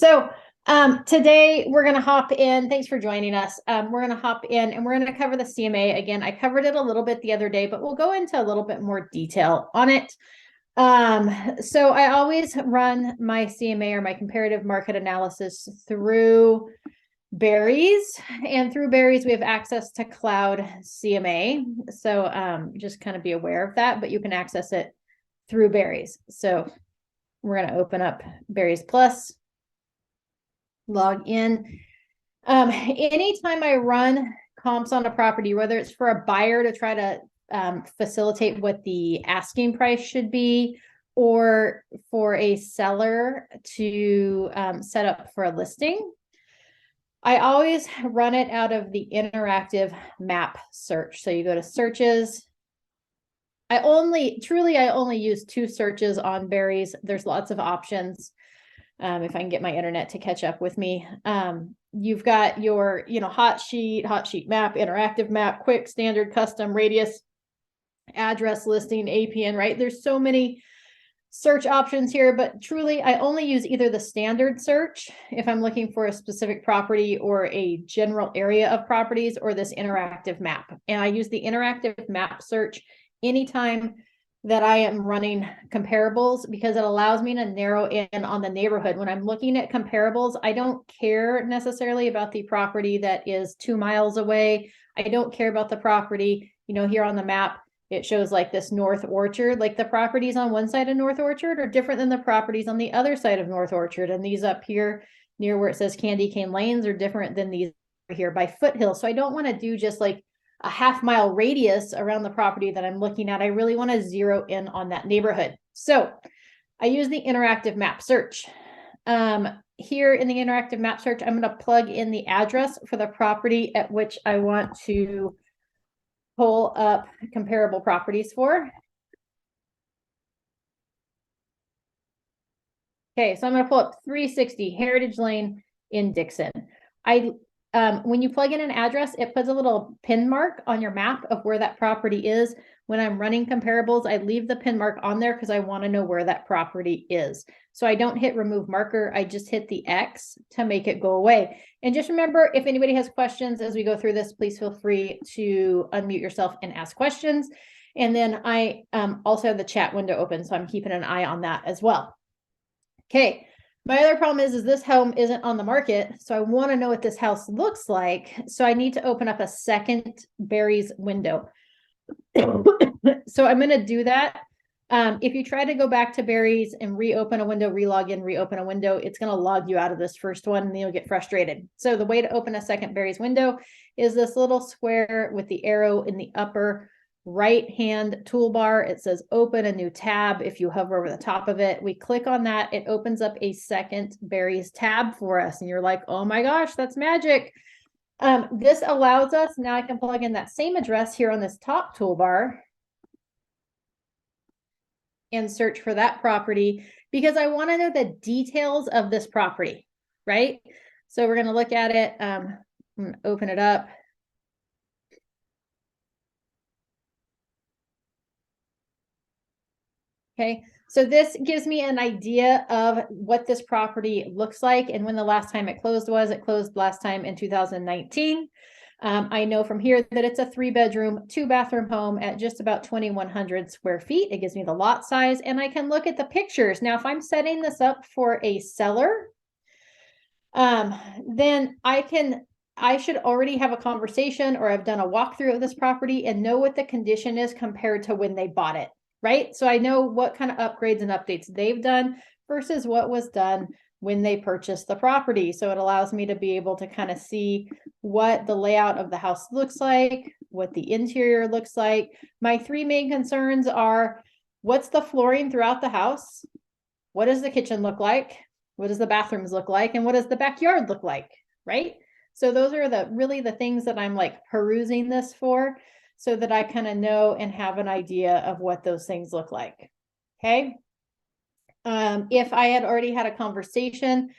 So today we're going to hop in. Thanks for joining us. We're going to hop in and we're going to cover the CMA again. I covered it a little bit the other day, but we'll go into a little bit more detail on it. So I always run my CMA or my comparative market analysis through BAREIS, and through BAREIS we have access to cloud CMA. So just kind of be aware of that, but you can access it through BAREIS. So we're going to open up BAREIS Plus, log in. Anytime I run comps on a property, whether it's for a buyer to try to facilitate what the asking price should be, or for a seller to set up for a listing, I always run it out of the interactive map search. So you go to searches. I only use 2 searches on BAREIS. There's lots of options. If I can get my internet to catch up with me. You've got your, hot sheet map, interactive map, quick, standard, custom, radius, address, listing, APN, right? There's so many search options here, but truly I only use either the standard search if I'm looking for a specific property or a general area of properties, or this interactive map. And I use the interactive map search anytime that I am running comparables, because it allows me to narrow in on the neighborhood. When I'm looking at comparables, I don't care necessarily about the property that is 2 miles away. I don't care about the property, here on the map, it shows like this North Orchard, like the properties on one side of North Orchard are different than the properties on the other side of North Orchard. And these up here near where it says Candy Cane Lanes are different than these here by Foothill. So I don't want to do just like a half-mile radius around the property that I'm looking at. I really want to zero in on that neighborhood. So I use the interactive map search. Here in the interactive map search, I'm going to plug in the address for the property at which I want to pull up comparable properties for. Okay, so I'm going to pull up 360 Heritage Lane in Dixon. When you plug in an address, it puts a little pin mark on your map of where that property is. When I'm running comparables, I leave the pin mark on there because I want to know where that property is. So I don't hit remove marker. I just hit the X to make it go away. And just remember, if anybody has questions as we go through this, please feel free to unmute yourself and ask questions. And then I also have the chat window open, so I'm keeping an eye on that as well. Okay. My other problem is this home isn't on the market, so I want to know what this house looks like. So I need to open up a second BAREIS window. So I'm going to do that. If you try to go back to BAREIS and reopen a window, relog in, reopen a window, it's going to log you out of this first one and you'll get frustrated. So the way to open a second BAREIS window is this little square with the arrow in the upper right-hand toolbar. It says open a new tab. If you hover over the top of it, we click on that, it opens up a second BAREIS tab for us. And you're like, oh my gosh, that's magic. This allows us, now I can plug in that same address here on this top toolbar and search for that property, because I want to know the details of this property, right? So we're going to look at it. I'm going to open it up. Okay, so this gives me an idea of what this property looks like and when the last time it closed was. It closed last time in 2019. I know from here that it's a 3-bedroom, 2-bathroom home at just about 2,100 square feet. It gives me the lot size, and I can look at the pictures. Now, if I'm setting this up for a seller, then I should already have a conversation, or I've done a walkthrough of this property and know what the condition is compared to when they bought it, right? So I know what kind of upgrades and updates they've done versus what was done when they purchased the property. So it allows me to be able to kind of see what the layout of the house looks like, what the interior looks like. My 3 main concerns are, what's the flooring throughout the house? What does the kitchen look like? What does the bathrooms look like? And what does the backyard look like, right? So those are really the things that I'm like perusing this for, so that I kind of know and have an idea of what those things look like. Okay. If I had already had a conversation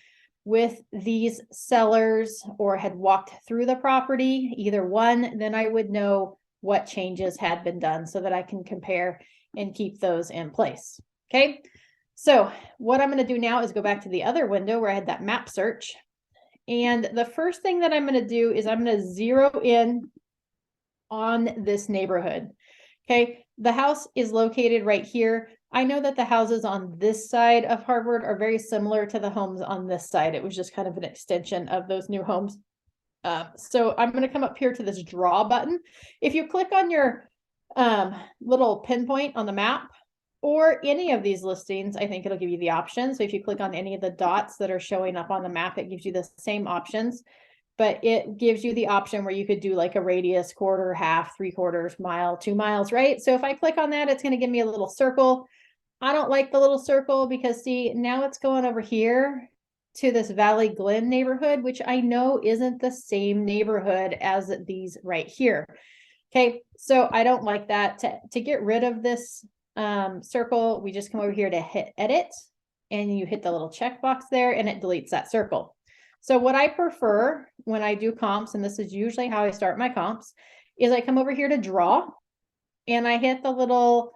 with these sellers or had walked through the property, either one, then I would know what changes had been done so that I can compare and keep those in place. Okay. So what I'm going to do now is go back to the other window where I had that map search. And the first thing that I'm going to do is I'm going to zero in on this neighborhood. Okay, the house is located right here. I know that the houses on this side of Harvard are very similar to the homes on this side. It was just kind of an extension of those new homes. So I'm going to come up here to this draw button. If you click on your little pinpoint on the map or any of these listings, I think it'll give you the option. So if you click on any of the dots that are showing up on the map, it gives you the same options, but it gives you the option where you could do like a radius, quarter, half, 3/4 mile, 2 miles, right? So if I click on that, it's going to give me a little circle. I don't like the little circle because see, now it's going over here to this Valley Glen neighborhood, which I know isn't the same neighborhood as these right here. Okay, so I don't like that. To get rid of this circle, we just come over here to hit edit and you hit the little checkbox there and it deletes that circle. So what I prefer when I do comps, and this is usually how I start my comps, is I come over here to draw and I hit the little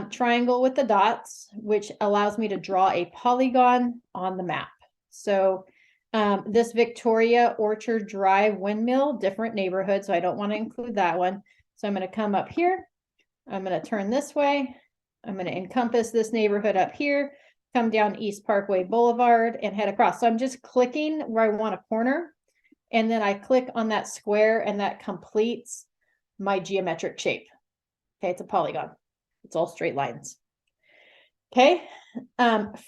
triangle with the dots, which allows me to draw a polygon on the map. So this Victoria Orchard Drive windmill, different neighborhood, so I don't want to include that one. So I'm going to come up here. I'm going to turn this way. I'm going to encompass this neighborhood up here, come down East Parkway Boulevard and head across. So I'm just clicking where I want a corner. And then I click on that square and that completes my geometric shape. Okay, it's a polygon. It's all straight lines. Okay,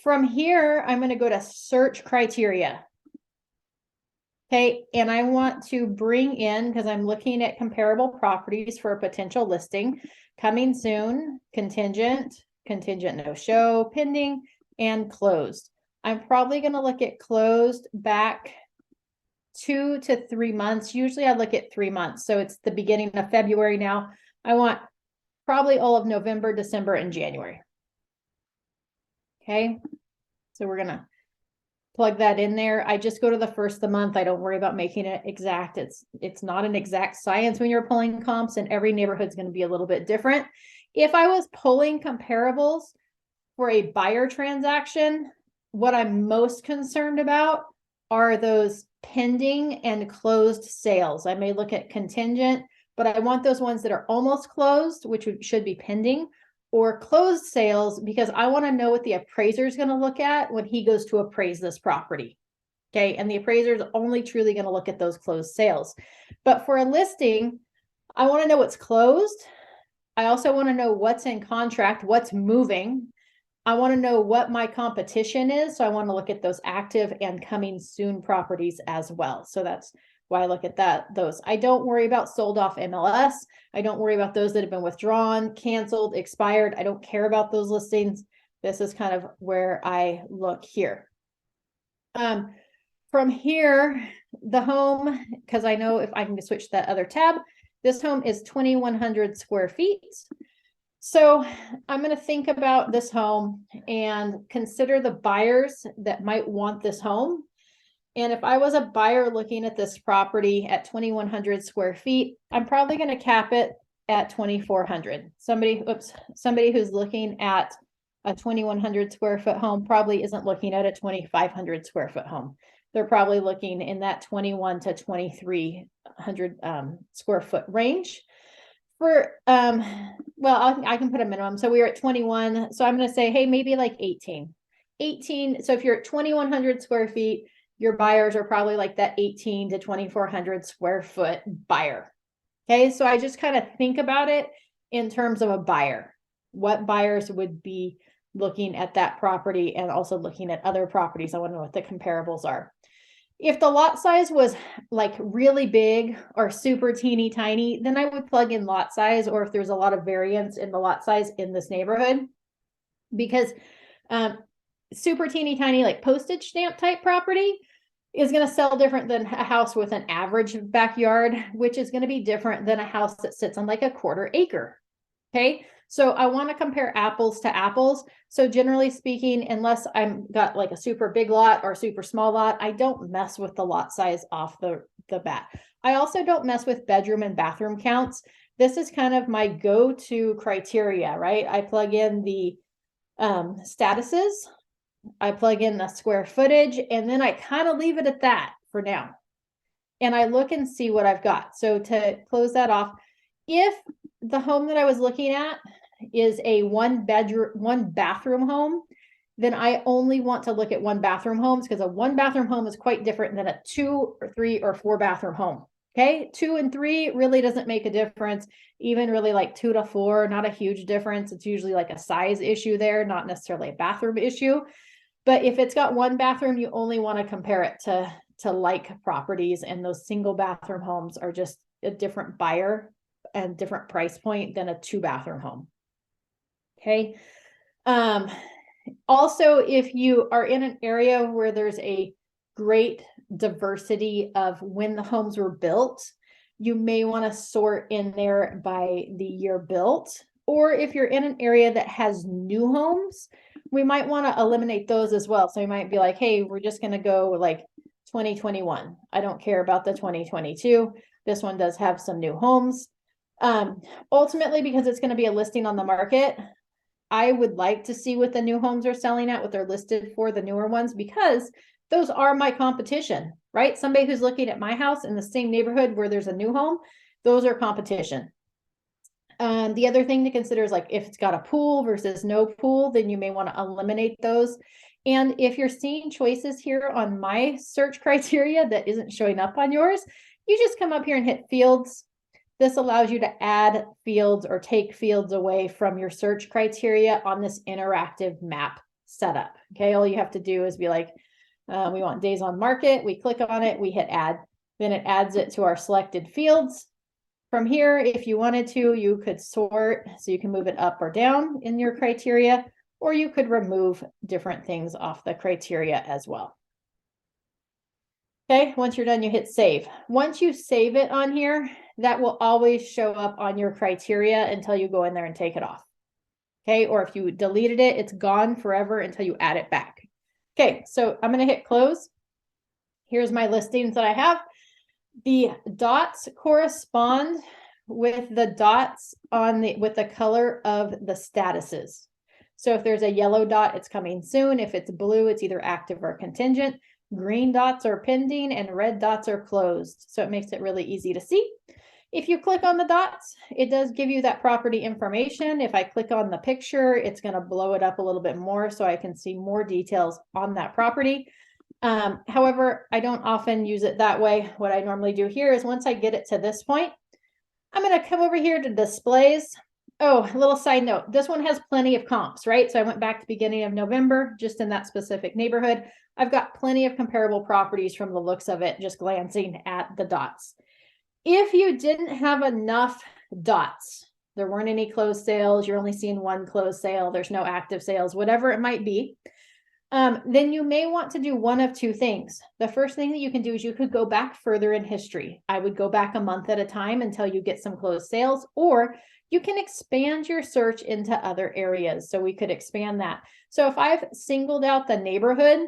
from here, I'm going to go to search criteria. Okay, and I want to bring in, because I'm looking at comparable properties for a potential listing, coming soon, contingent no show, pending, and closed. I'm probably going to look at closed back 2 to 3 months. Usually I look at 3 months. So it's the beginning of February now. I want probably all of November, December, and January. Okay, so we're going to plug that in there. I just go to the first of the month. I don't worry about making it exact. It's not an exact science when you're pulling comps, and every neighborhood's going to be a little bit different. If I was pulling comparables for a buyer transaction, what I'm most concerned about are those pending and closed sales. I may look at contingent, but I want those ones that are almost closed, which should be pending, or closed sales, because I want to know what the appraiser is going to look at when he goes to appraise this property. Okay, and the appraiser is only truly going to look at those closed sales. But for a listing, I want to know what's closed. I also want to know what's in contract, what's moving. I want to know what my competition is. So I want to look at those active and coming soon properties as well. So that's why I look at those. I don't worry about sold off MLS. I don't worry about those that have been withdrawn, canceled, expired. I don't care about those listings. This is kind of where I look here. From here, the home, because I know if I can switch that other tab, this home is 2,100 square feet. So I'm going to think about this home and consider the buyers that might want this home. And if I was a buyer looking at this property at 2,100 square feet, I'm probably going to cap it at 2,400. Somebody who's looking at a 2,100 square foot home probably isn't looking at a 2,500 square foot home. They're probably looking in that 2,100 to 2,300 square foot range. For well, I can put a minimum. So we were at 21. So I'm going to say, hey, maybe like 18. So if you're at 2,100 square feet, your buyers are probably like that 18 to 2,400 square foot buyer. Okay, so I just kind of think about it in terms of a buyer. What buyers would be looking at that property and also looking at other properties? I want to know what the comparables are. If the lot size was like really big or super teeny tiny, then I would plug in lot size, or if there's a lot of variance in the lot size in this neighborhood, because super teeny tiny, like postage stamp type property is going to sell different than a house with an average backyard, which is going to be different than a house that sits on like a 1/4 acre. Okay, so I want to compare apples to apples. So generally speaking, unless I've got like a super big lot or super small lot, I don't mess with the lot size off the bat. I also don't mess with bedroom and bathroom counts. This is kind of my go-to criteria, right? I plug in the statuses I plug in the square footage, and then I kind of leave it at that for now. And I look and see what I've got. So to close that off, if the home that I was looking at is a one bathroom home, then I only want to look at one bathroom homes, because a one bathroom home is quite different than a 2 or 3 or 4 bathroom home. Okay, 2 and 3 really doesn't make a difference. Even really like 2 to 4, not a huge difference. It's usually like a size issue there, not necessarily a bathroom issue. But if it's got one bathroom, you only want to compare it to like properties, and those single bathroom homes are just a different buyer and different price point than a 2 bathroom home. Okay. Also, if you are in an area where there's a great diversity of when the homes were built, you may want to sort in there by the year built. Or if you're in an area that has new homes, we might want to eliminate those as well. So you might be like, hey, we're just going to go like 2021. I don't care about the 2022. This one does have some new homes. Ultimately, because it's going to be a listing on the market, I would like to see what the new homes are selling at, what they're listed for, the newer ones, because those are my competition, right? Somebody who's looking at my house in the same neighborhood where there's a new home, those are competition. The other thing to consider is like if it's got a pool versus no pool, then you may want to eliminate those. And if you're seeing choices here on my search criteria that isn't showing up on yours, you just come up here and hit fields. This allows you to add fields or take fields away from your search criteria on this interactive map setup. Okay, all you have to do is be like, we want days on market. We click on it, we hit add, then it adds it to our selected fields. From here, if you wanted to, you could sort, so you can move it up or down in your criteria, or you could remove different things off the criteria as well. Okay, once you're done, you hit save. Once you save it on here, that will always show up on your criteria until you go in there and take it off. Okay, or if you deleted it, it's gone forever until you add it back. Okay, so I'm going to hit close. Here's my listings that I have. The dots correspond with the dots on with the color of the statuses. So if there's a yellow dot, it's coming soon. If it's blue, it's either active or contingent. Green dots are pending and red dots are closed. So it makes it really easy to see. If you click on the dots, it does give you that property information. If I click on the picture, it's going to blow it up a little bit more so I can see more details on that property. However, I don't often use it that way. What I normally do here is once I get it to this point, I'm going to come over here to displays. Oh, a little side note. This one has plenty of comps, right? So I went back to beginning of November, just in that specific neighborhood. I've got plenty of comparable properties from the looks of it, just glancing at the dots. If you didn't have enough dots, there weren't any closed sales, you're only seeing one closed sale, there's no active sales, whatever it might be, then you may want to do one of two things. The first thing that you can do is you could go back further in history. I would go back a month at a time until you get some closed sales, or you can expand your search into other areas. So we could expand that. So if I've singled out the neighborhood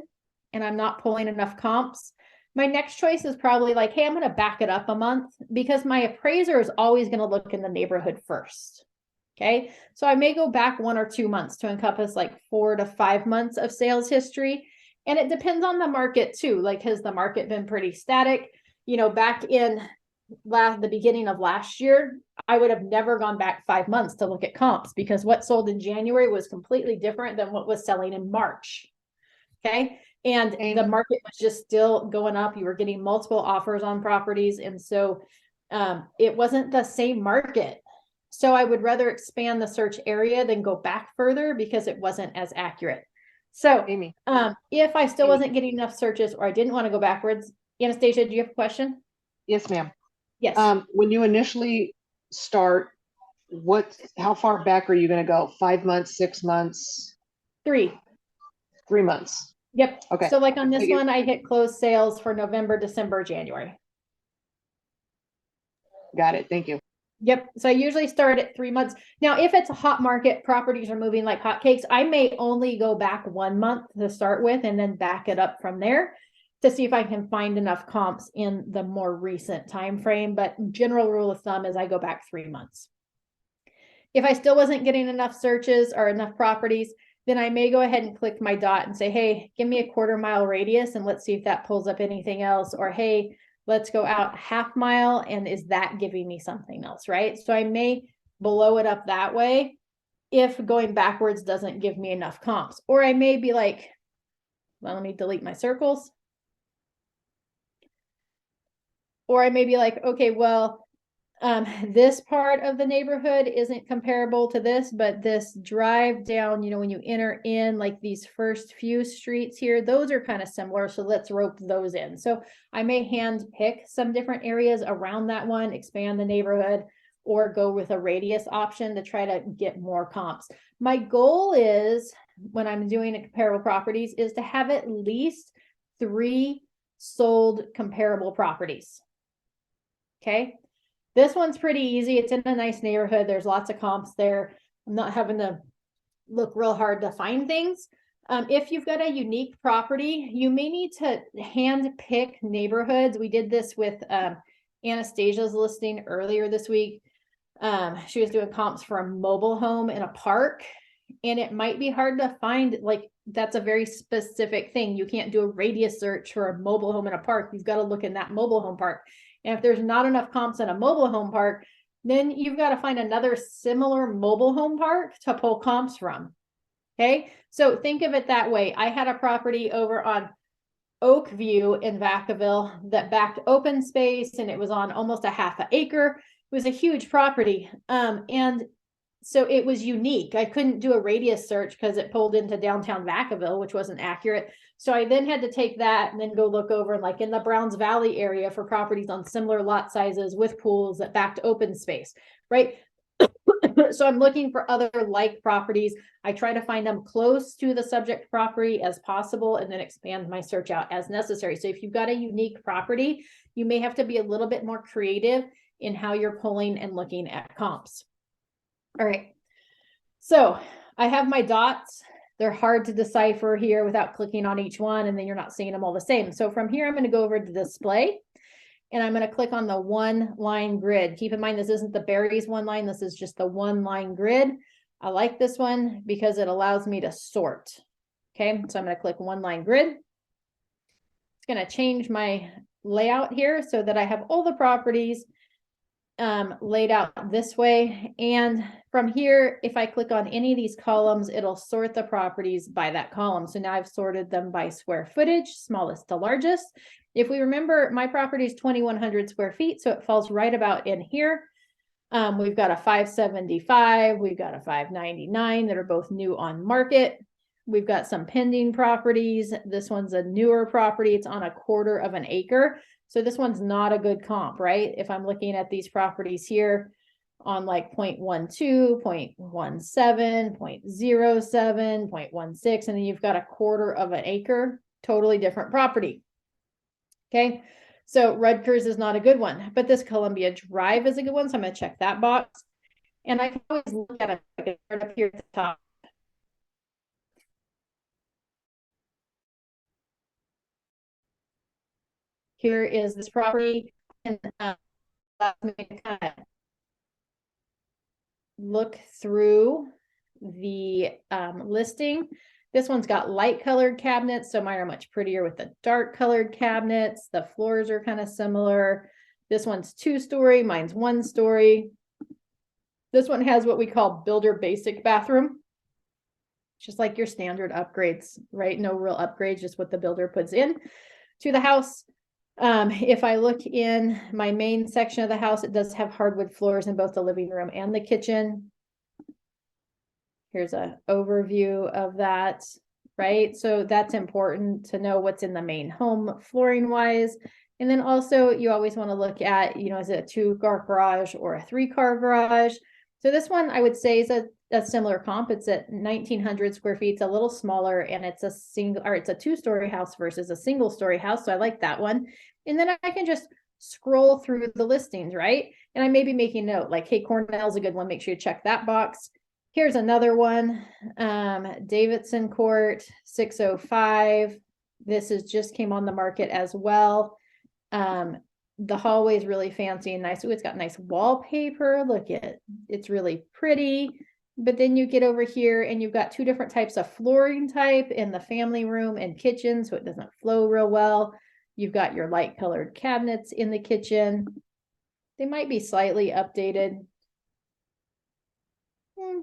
and I'm not pulling enough comps, my next choice is probably like, hey, I'm going to back it up a month, because my appraiser is always going to look in the neighborhood first. Okay, so I may go back 1 or 2 months to encompass like 4 to 5 months of sales history. And it depends on the market too. Like, has the market been pretty static? You know, back in the beginning of last year, I would have never gone back 5 months to look at comps, because what sold in January was completely different than what was selling in March. Okay. And the market was just still going up. You were getting multiple offers on properties. And so it wasn't the same market. So I would rather expand the search area than go back further, because it wasn't as accurate. So Amy, if I still wasn't getting enough searches, or I didn't want to go backwards, Anastasia, do you have a question? yes, ma'am. Yes. When you initially start, how far back are you going to go? 5 months, 6 months? 3. 3 months. Yep. Okay. So like on this one, I hit closed sales for November, December, January. Got it. Thank you. Yep. So I usually start at 3 months. Now, if it's a hot market, properties are moving like hotcakes, I may only go back 1 month to start with and then back it up from there to see if I can find enough comps in the more recent time frame. But general rule of thumb is I go back 3 months. If I still wasn't getting enough searches or enough properties, then I may go ahead and click my dot and say, hey, give me a 1/4 mile radius and let's see if that pulls up anything else. Or, hey, let's go out 1/2 mile and is that giving me something else, right? So I may blow it up that way if going backwards doesn't give me enough comps. Or I may be like, well, let me delete my circles. Or I may be like, okay, well, this part of the neighborhood isn't comparable to this, but this drive down, when you enter in like these first few streets here, those are kind of similar. So let's rope those in. So I may hand pick some different areas around that one, expand the neighborhood, or go with a radius option to try to get more comps. My goal is, when I'm doing a comparable properties, is to have at least 3 sold comparable properties. Okay. This one's pretty easy. It's in a nice neighborhood. There's lots of comps there. I'm not having to look real hard to find things. If you've got a unique property, you may need to hand pick neighborhoods. We did this with Anastasia's listing earlier this week. She was doing comps for a mobile home in a park, and it might be hard to find, like, that's a very specific thing. You can't do a radius search for a mobile home in a park. You've got to look in that mobile home park. And if there's not enough comps in a mobile home park, then you've got to find another similar mobile home park to pull comps from. Okay, so think of it that way. I had a property over on Oakview in Vacaville that backed open space, and it was on almost a 1/2 acre. It was a huge property. And so it was unique. I couldn't do a radius search because it pulled into downtown Vacaville, which wasn't accurate. So I then had to take that and then go look over like in the Browns Valley area for properties on similar lot sizes with pools that backed open space, right? So I'm looking for other like properties. I try to find them close to the subject property as possible and then expand my search out as necessary. So if you've got a unique property, you may have to be a little bit more creative in how you're pulling and looking at comps. All right, so I have my dots. They're hard to decipher here without clicking on each one, and then you're not seeing them all the same. So from here, I'm going to go over to display, and I'm going to click on the 1-line grid. Keep in mind, this isn't the BAREIS 1-line. This is just the 1-line grid. I like this one because it allows me to sort. Okay, so I'm going to click 1-line grid. It's going to change my layout here so that I have all the properties laid out this way. And from here, if I click on any of these columns, it'll sort the properties by that column. So now I've sorted them by square footage, smallest to largest. If we remember, my property is 2,100 square feet, so it falls right about in here. We've got a 575, we've got a 599 that are both new on market. We've got some pending properties. This one's a newer property. It's on a 1/4 acre. So this one's not a good comp, right? If I'm looking at these properties here on like 0.12, 0.17, 0.07, 0.16, and then you've got a 1/4 acre, totally different property. Okay, so Rutgers is not a good one, but this Columbia Drive is a good one. So I'm going to check that box. And I can always look at it up here at the top. Here is this property, and allows me to kind of look through the listing. This one's got light colored cabinets, so mine are much prettier with the dark colored cabinets. The floors are kind of similar. This one's 2-story, mine's 1-story. This one has what we call builder basic bathroom. Just like your standard upgrades, right? No real upgrades, just what the builder puts in to the house. If I look in my main section of the house, it does have hardwood floors in both the living room and the kitchen. Here's an overview of that, right? So that's important to know what's in the main home flooring wise. And then also you always want to look at, is it a 2-car garage or a 3-car garage? So this one I would say is a similar comp. It's at 1,900 square feet. It's a little smaller, and it's a 2-story house versus a 1-story house. So I like that one. And then I can just scroll through the listings, right? And I may be making note like, hey, Cornell's a good one. Make sure you check that box. Here's another one. Davidson Court 605. This is just came on the market as well. The hallway is really fancy and nice. Ooh, it's got nice wallpaper. Look at it. It's really pretty. But then you get over here and you've got two different types of flooring type in the family room and kitchen, so it doesn't flow real well. You've got your light colored cabinets in the kitchen. They might be slightly updated.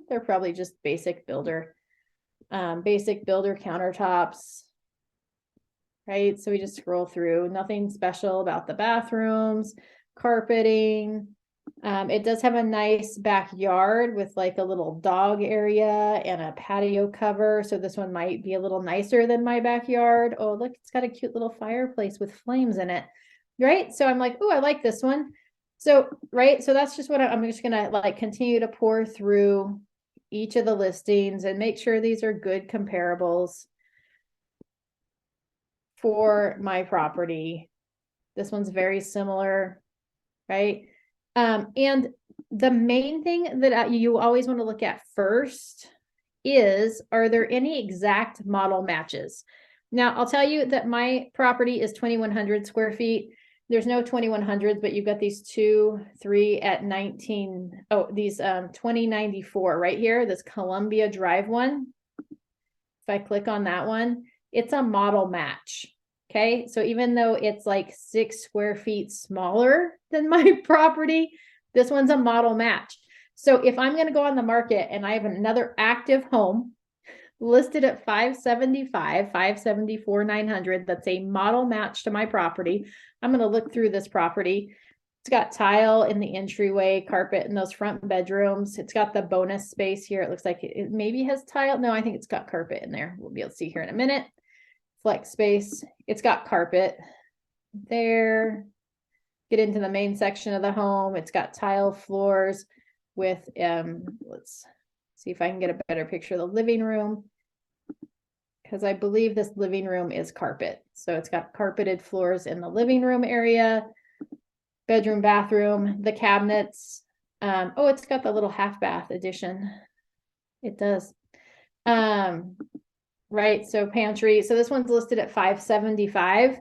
They're probably just basic builder countertops, right? So we just scroll through, nothing special about the bathrooms, carpeting. It does have a nice backyard with like a little dog area and a patio cover. So this one might be a little nicer than my backyard. Oh, look, it's got a cute little fireplace with flames in it, right? So I'm like, oh, I like this one. So, right. So that's just what I'm just going to like continue to pour through each of the listings and make sure these are good comparables for my property. This one's very similar, right? And the main thing that you always want to look at first is, are there any exact model matches? Now, I'll tell you that my property is 2,100 square feet. There's no 2,100s, but you've got these 2, 3 at 19. Oh, these 2094 right here, this Columbia Drive one. If I click on that one, it's a model match. Okay, so even though it's like 6 square feet smaller than my property, this one's a model match. So if I'm going to go on the market and I have another active home listed at 575, 574, 900, that's a model match to my property, I'm going to look through this property. It's got tile in the entryway, carpet in those front bedrooms. It's got the bonus space here. It looks like it maybe has tile. No, I think it's got carpet in there. We'll be able to see here in a minute. Flex space. It's got carpet there. Get into the main section of the home. It's got tile floors with, let's see if I can get a better picture of the living room, because I believe this living room is carpet. So it's got carpeted floors in the living room area, bedroom, bathroom, the cabinets. Oh, it's got the little half bath addition. It does. Right, so pantry. So this one's listed at 575.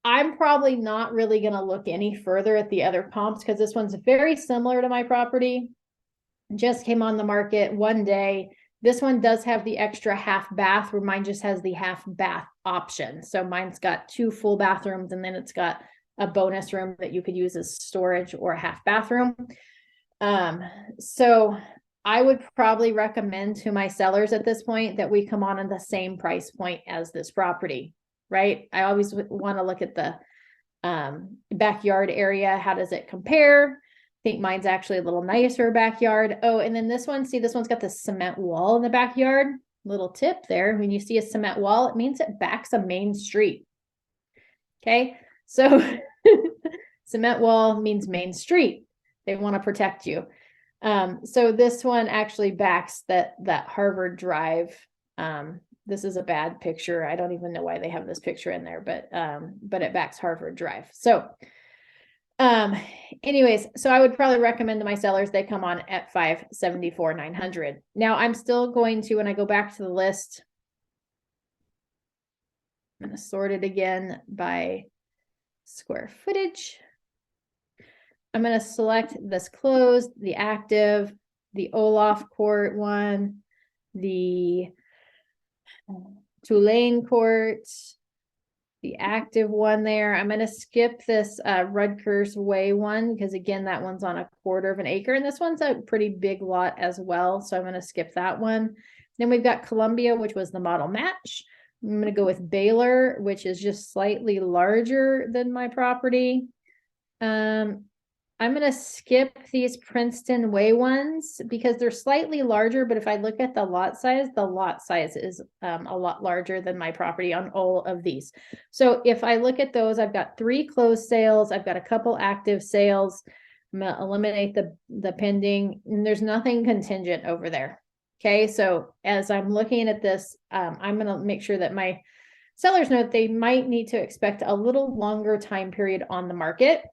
I'm probably not really going to look any further at the other comps because this one's very similar to my property. Just came on the market one day. This one does have the extra half bath, where mine just has the half bath option. So mine's got 2 full bathrooms, and then it's got a bonus room that you could use as storage or a half bathroom. So I would probably recommend to my sellers at this point that we come on the same price point as this property, right? I always want to look at the backyard area. How does it compare? I think mine's actually a little nicer backyard. Oh, and then this one, see, this one's got the cement wall in the backyard. Little tip there. When you see a cement wall, it means it backs a main street. Okay, so cement wall means main street. They want to protect you. So this one actually backs that Harvard Drive. This is a bad picture. I don't even know why they have this picture in there, but it backs Harvard Drive. So, anyways, so I would probably recommend to my sellers, they come on at 574, 900. Now I'm still going to, when I go back to the list, I'm going to sort it again by square footage. I'm going to select this closed, the active, the Olaf Court one, the Tulane Court, the active one there. I'm going to skip this Rutgers Way one, because again, that one's on 1/4 of an acre, and this one's a pretty big lot as well. So I'm going to skip that one. Then we've got Columbia, which was the model match. I'm going to go with Baylor, which is just slightly larger than my property. I'm going to skip these Princeton Way ones because they're slightly larger, but if I look at the lot size is a lot larger than my property on all of these. So if I look at those, I've got 3 closed sales. I've got a couple active sales. I'm going to eliminate the pending, and there's nothing contingent over there. Okay, so as I'm looking at this, I'm going to make sure that my sellers know that they might need to expect a little longer time period on the market,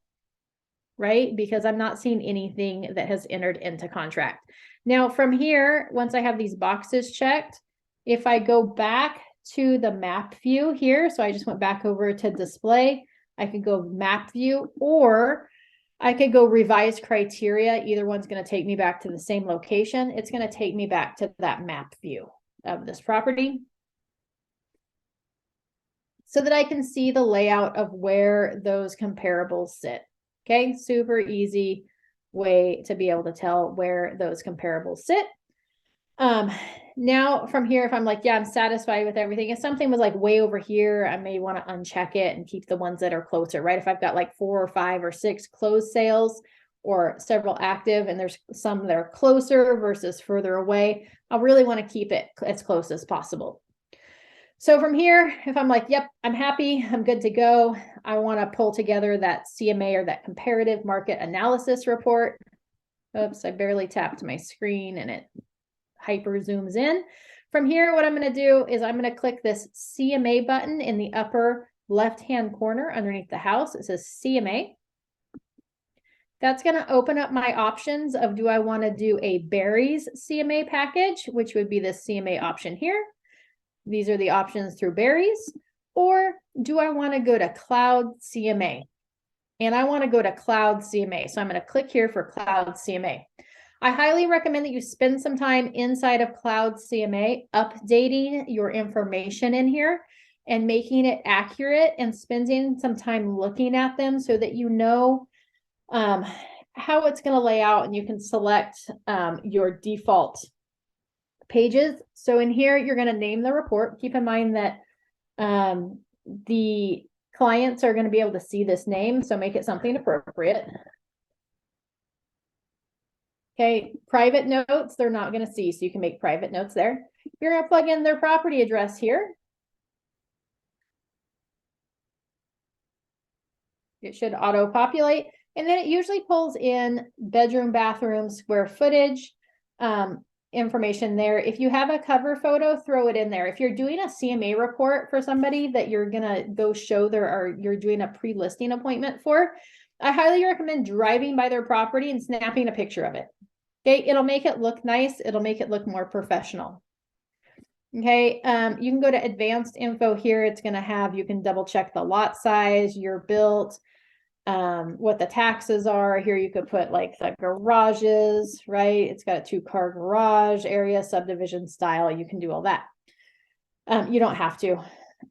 right? Because I'm not seeing anything that has entered into contract. Now from here, once I have these boxes checked, if I go back to the map view here, so I just went back over to display, I could go map view, or I could go revise criteria. Either one's going to take me back to the same location. It's going to take me back to that map view of this property so that I can see the layout of where those comparables sit. Okay, super easy way to be able to tell where those comparables sit. Now from here, if I'm like, yeah, I'm satisfied with everything, if something was like way over here, I may want to uncheck it and keep the ones that are closer, right? If I've got like 4 or 5 or 6 closed sales or several active and there's some that are closer versus further away, I'll really want to keep it as close as possible. So from here, if I'm like, yep, I'm happy, I'm good to go, I want to pull together that CMA or that comparative market analysis report. Oops, I barely tapped my screen and it hyper zooms in. From here, what I'm going to do is I'm going to click this CMA button in the upper left-hand corner underneath the house. It says CMA. That's going to open up my options of, do I want to do a BAREIS CMA package, which would be the CMA option here. These are the options through BAREIS. Or do I want to go to Cloud CMA? And I want to go to Cloud CMA. So I'm going to click here for Cloud CMA. I highly recommend that you spend some time inside of Cloud CMA updating your information in here and making it accurate and spending some time looking at them so that you know how it's going to lay out and you can select your default pages. So in here, you're going to name the report. Keep in mind that the clients are going to be able to see this name, so make it something appropriate. Okay, private notes, they're not going to see, so you can make private notes there. You're going to plug in their property address here. It should auto-populate, and then it usually pulls in bedroom, bathroom, square footage, information there. If you have a cover photo, throw it in there. If you're doing a CMA report for somebody that you're going to go show there, or you're doing a pre-listing appointment for, I highly recommend driving by their property and snapping a picture of it. Okay, it'll make it look nice. It'll make it look more professional. Okay, you can go to advanced info here. It's going to have, you can double check the lot size, your built, what the taxes are. Here you could put like the garages, right? It's got a 2-car garage area, subdivision style. You can do all that. You don't have to.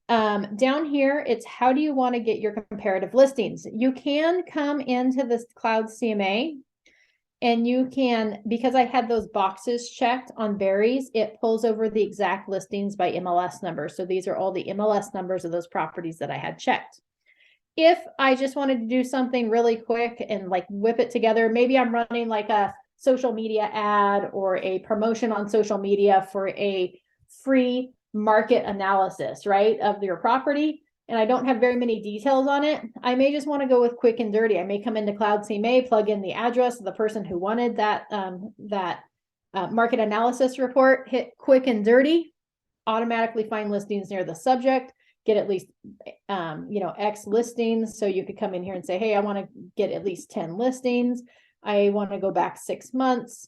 Down here, it's how do you want to get your comparative listings? You can come into this Cloud CMA and you can, because I had those boxes checked on BAREIS, it pulls over the exact listings by MLS number. So these are all the MLS numbers of those properties that I had checked. If I just wanted to do something really quick and like whip it together, maybe I'm running like a social media ad or a promotion on social media for a free market analysis, right, of your property, and I don't have very many details on it, I may just want to go with quick and dirty. I may come into Cloud CMA, plug in the address of the person who wanted that market analysis report, hit quick and dirty, automatically find listings near the subject, get at least X listings. So you could come in here and say, hey, I want to get at least 10 listings. I want to go back 6 months.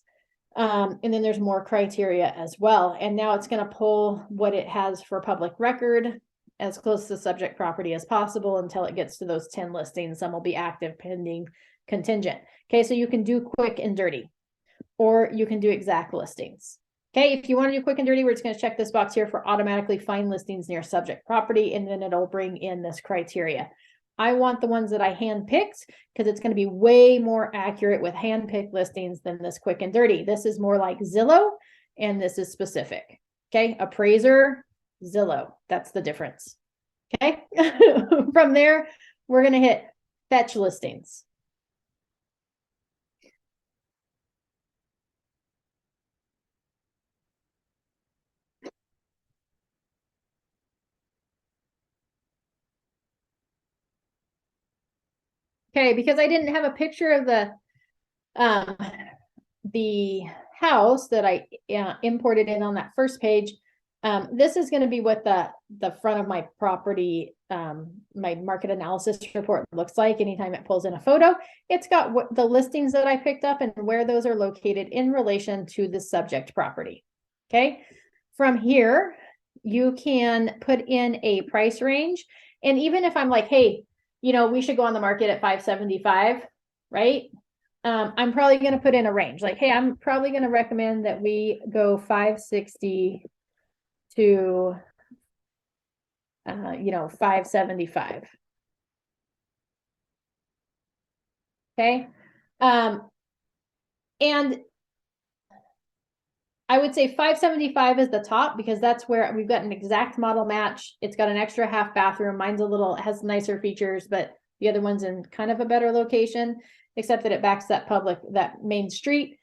And then there's more criteria as well. And now it's going to pull what it has for public record as close to the subject property as possible until it gets to those 10 listings. Some will be active, pending, contingent. Okay, so you can do quick and dirty, or you can do exact listings. Okay, if you want to do quick and dirty, we're just going to check this box here for automatically find listings near subject property, and then it'll bring in this criteria. I want the ones that I handpicked because it's going to be way more accurate with handpicked listings than this quick and dirty. This is more like Zillow, and this is specific. Okay, appraiser, Zillow, that's the difference. Okay, from there, we're going to hit fetch listings. Okay, because I didn't have a picture of the house that I imported in on that first page, this is going to be what the front of my property, my market analysis report looks like. Anytime it pulls in a photo, it's got what the listings that I picked up and where those are located in relation to the subject property. Okay, from here, you can put in a price range. And even if I'm like, hey, we should go on the market at 575, right? I'm probably going to put in a range like, hey, I'm probably going to recommend that we go 560 to, 575. Okay. And I would say 575 is the top because that's where we've got an exact model match. It's got an extra half bathroom. Mine's has nicer features, but the other one's in kind of a better location, except that it backs that main street.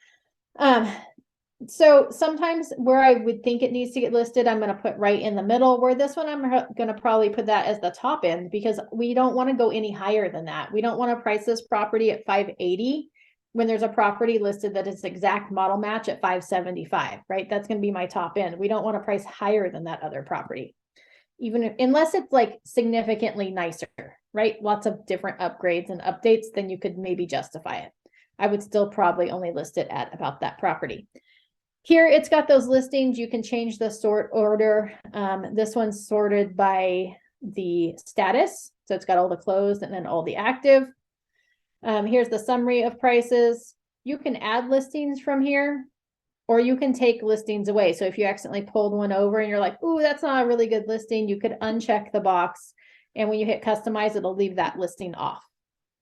So sometimes where I would think it needs to get listed, I'm going to put right in the middle. Where this one, I'm going to probably put that as the top end because we don't want to go any higher than that. We don't want to price this property at 580 when there's a property listed that is exact model match at 575, right? That's going to be my top end. We don't want to price higher than that other property, unless it's like significantly nicer, right? Lots of different upgrades and updates, then you could maybe justify it. I would still probably only list it at about that property. Here, it's got those listings. You can change the sort order. This one's sorted by the status. So it's got all the closed and then all the active. Here's the summary of prices. You can add listings from here, or you can take listings away. So if you accidentally pulled one over and you're like, ooh, that's not a really good listing, you could uncheck the box. And when you hit customize, it'll leave that listing off.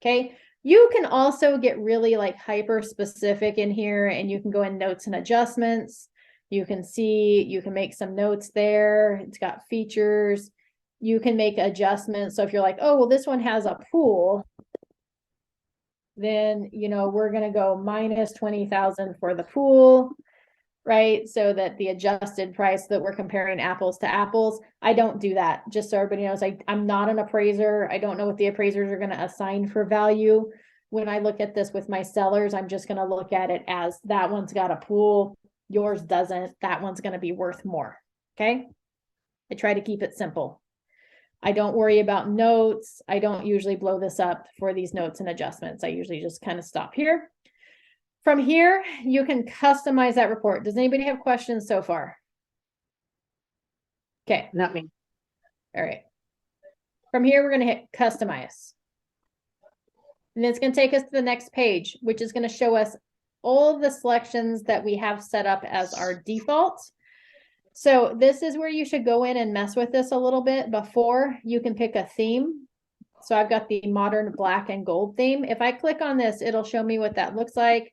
Okay. You can also get really like hyper specific in here, and you can go in notes and adjustments. You can make some notes there. It's got features. You can make adjustments. So if you're like, oh, well, this one has a pool, then, we're going to go minus 20,000 for the pool, right? So that the adjusted price that we're comparing apples to apples. I don't do that. Just so everybody knows, I'm not an appraiser. I don't know what the appraisers are going to assign for value. When I look at this with my sellers, I'm just going to look at it as that one's got a pool, yours doesn't. That one's going to be worth more. Okay. I try to keep it simple. I don't worry about notes. I don't usually blow this up for these notes and adjustments. I usually just kind of stop here. From here, you can customize that report. Does anybody have questions so far? Okay. Not me. All right. From here, we're going to hit customize. And it's going to take us to the next page, which is going to show us all the selections that we have set up as our default. So this is where you should go in and mess with this a little bit before you can pick a theme. So I've got the modern black and gold theme. If I click on this, it'll show me what that looks like.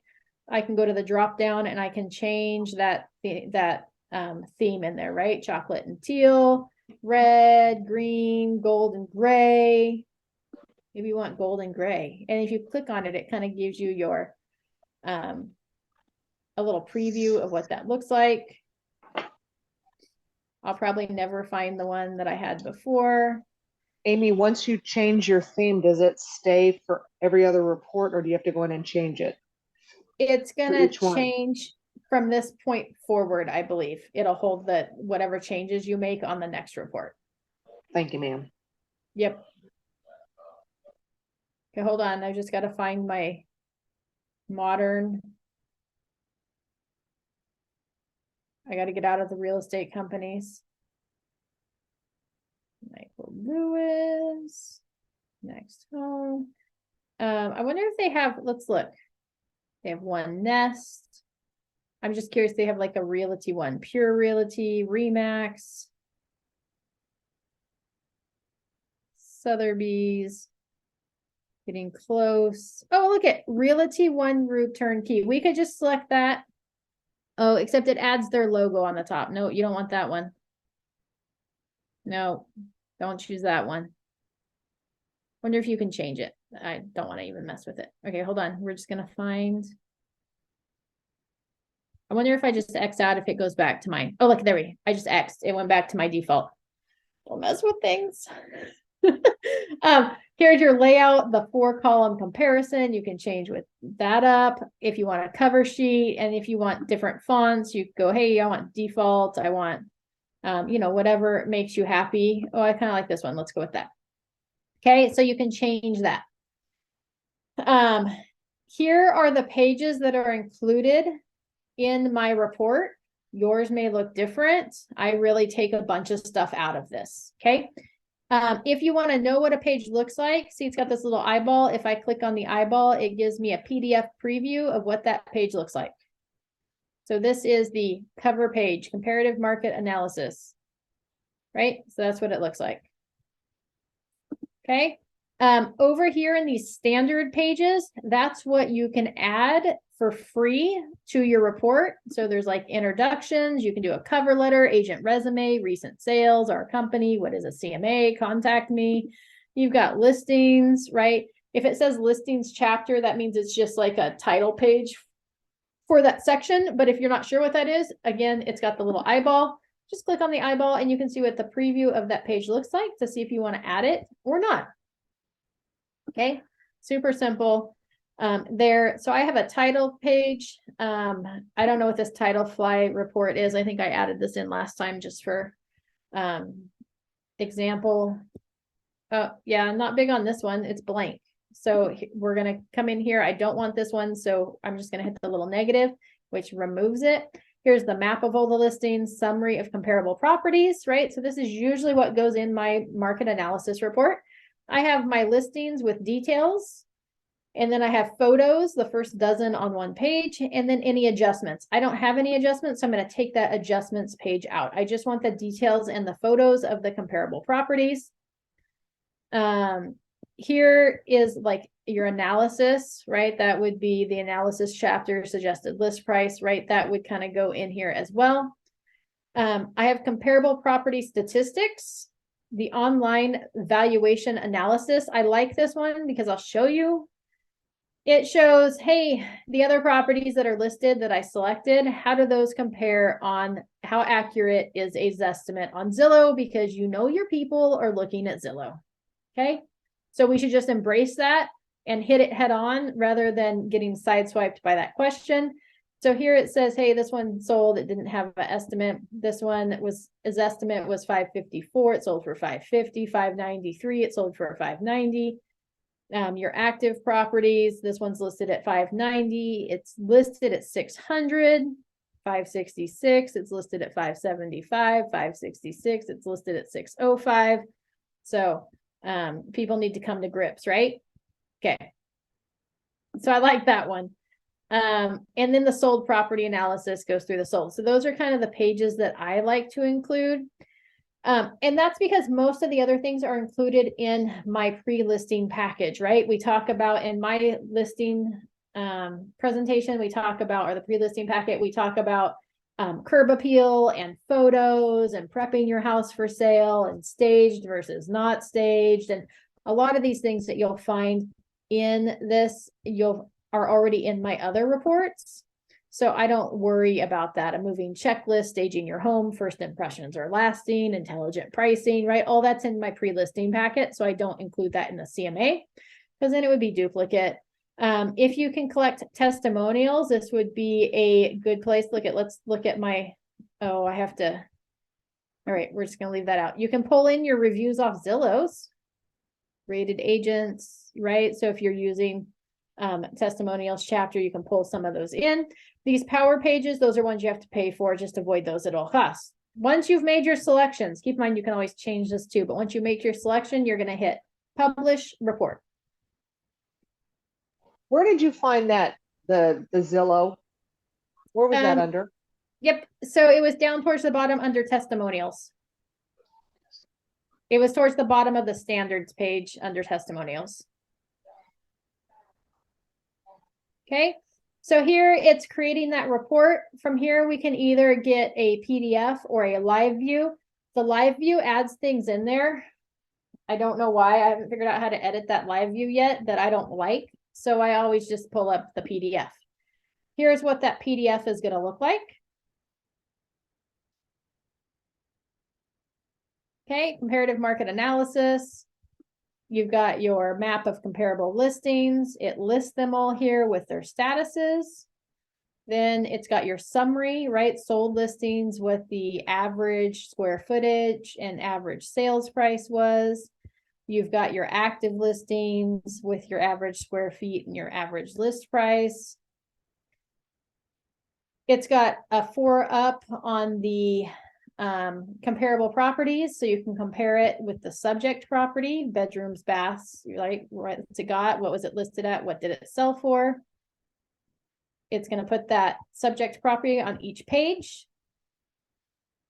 I can go to the drop down and I can change that theme in there, right? Chocolate and teal, red, green, gold and gray. Maybe you want gold and gray. And if you click on it, it kind of gives you your a little preview of what that looks like. I'll probably never find the one that I had before. Amy, once you change your theme, does it stay for every other report, or do you have to go in and change it? It's going to change from this point forward, I believe. It'll hold whatever changes you make on the next report. Thank you, ma'am. Yep. Okay, hold on. I just got to find my modern. I got to get out of the real estate companies. Michael Lewis. Next home. I wonder if they have, let's look. They have one Nest. I'm just curious. They have like a Realty one, Pure Realty, Remax, Sotheby's. Getting close. Oh, look at Realty One Group Turnkey. We could just select that. Oh, except it adds their logo on the top. No, you don't want that one. No, don't choose that one. Wonder if you can change it. I don't want to even mess with it. Okay, hold on. We're just going to find. I wonder if I just X out if it goes back to mine. Oh, look, I just X'd. It went back to my default. Don't mess with things. Here's your layout, the 4-column comparison. You can change with that up if you want a cover sheet, and if you want different fonts, you go, hey, I want default. I want, whatever makes you happy. Oh, I kind of like this one. Let's go with that. Okay, so you can change that. Here are the pages that are included in my report. Yours may look different. I really take a bunch of stuff out of this. Okay. If you want to know what a page looks like, see, it's got this little eyeball. If I click on the eyeball, it gives me a PDF preview of what that page looks like. So this is the cover page, comparative market analysis, right? So that's what it looks like. Okay. Over here in these standard pages, that's what you can add for free to your report. So there's like introductions, you can do a cover letter, agent resume, recent sales, our company, what is a CMA, contact me. You've got listings, right? If it says listings chapter, that means it's just like a title page for that section. But if you're not sure what that is, again, it's got the little eyeball. Just click on the eyeball and you can see what the preview of that page looks like to see if you want to add it or not. Okay, super simple there. So I have a title page. I don't know what this title fly report is. I think I added this in last time just for example. Oh, yeah, I'm not big on this one. It's blank. So we're going to come in here. I don't want this one. So I'm just going to hit the little negative, which removes it. Here's the map of all the listings, summary of comparable properties, right? So this is usually what goes in my market analysis report. I have my listings with details, and then I have photos, the first dozen on one page, and then any adjustments. I don't have any adjustments, so I'm going to take that adjustments page out. I just want the details and the photos of the comparable properties. Here is like your analysis, right? That would be the analysis chapter, suggested list price, right? That would kind of go in here as well. I have comparable property statistics, the online valuation analysis. I like this one because I'll show you. It shows, hey, the other properties that are listed that I selected, how do those compare on how accurate is a Zestimate on Zillow? Because you know your people are looking at Zillow. Okay, so we should just embrace that and hit it head on rather than getting sideswiped by that question. So here it says, hey, this one sold, it didn't have an estimate. This one was, his estimate was 554, it sold for 550, 593, it sold for 590. Your active properties, this one's listed at 590, it's listed at 600, 566, it's listed at 575, 566, it's listed at 605. So people need to come to grips, right? Okay. So I like that one. And then the sold property analysis goes through the sold. So those are kind of the pages that I like to include. And that's because most of the other things are included in my pre-listing package, right? We talk about in my listing presentation, we talk about, or the pre-listing packet, we talk about curb appeal and photos and prepping your house for sale and staged versus not staged. And a lot of these things that you'll find in this, are already in my other reports. So I don't worry about that. A moving checklist, staging your home, first impressions are lasting, intelligent pricing, right? All that's in my pre-listing packet. So I don't include that in the CMA because then it would be duplicate. If you can collect testimonials, this would be a good place. Let's look at my, oh, I have to, all right, we're just going to leave that out. You can pull in your reviews off Zillow's, rated agents, right? So if you're using testimonials chapter, you can pull some of those in. These power pages, those are ones you have to pay for. Just avoid those at all costs. Once you've made your selections, keep in mind you can always change this too, but once you make your selection, you're going to hit publish report. Where did you find that, the Zillow? Where was that under? Yep. So it was down towards the bottom under testimonials. It was towards the bottom of the standards page under testimonials. Okay. So here it's creating that report. From here, we can either get a PDF or a live view. The live view adds things in there. I don't know why. I haven't figured out how to edit that live view yet that I don't like. So I always just pull up the PDF. Here's what that PDF is going to look like. Okay, comparative market analysis. You've got your map of comparable listings. It lists them all here with their statuses. Then it's got your summary, right? Sold listings, what the average square footage and average sales price was. You've got your active listings with your average square feet and your average list price. It's got a 4 up on the comparable properties. So you can compare it with the subject property, bedrooms, baths, you're like, what's it got? What was it listed at? What did it sell for? It's going to put that subject property on each page.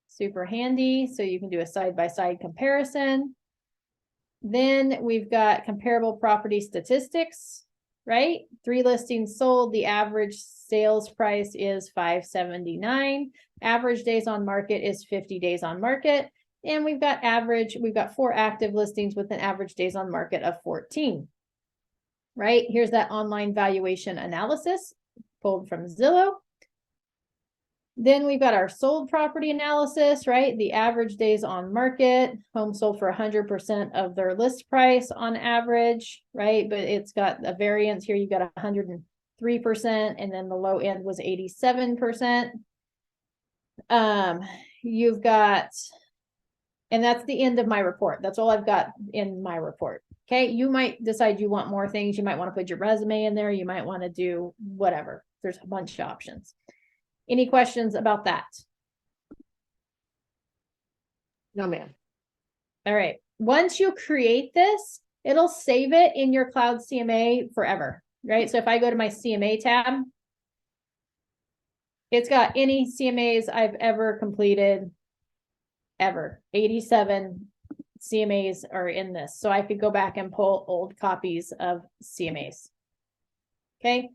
Super handy. So you can do a side-by-side comparison. Then we've got comparable property statistics, right? 3 listings sold. The average sales price is $579. Average days on market is 50 days on market. And we've got 4 active listings with an average days on market of 14, right? Here's that online valuation analysis pulled from Zillow. Then we've got our sold property analysis, right? The average days on market, home sold for 100% of their list price on average, right? But it's got a variance here. You've got 103%, and then the low end was 87%. You've got, and that's the end of my report. That's all I've got in my report. Okay. You might decide you want more things. You might want to put your resume in there. You might want to do whatever. There's a bunch of options. Any questions about that? No, ma'am. All right. Once you create this, it'll save it in your cloud CMA forever, right? So if I go to my CMA tab, it's got any CMAs I've ever completed, ever. 87 CMAs are in this. So I could go back and pull old copies of CMAs. Okay.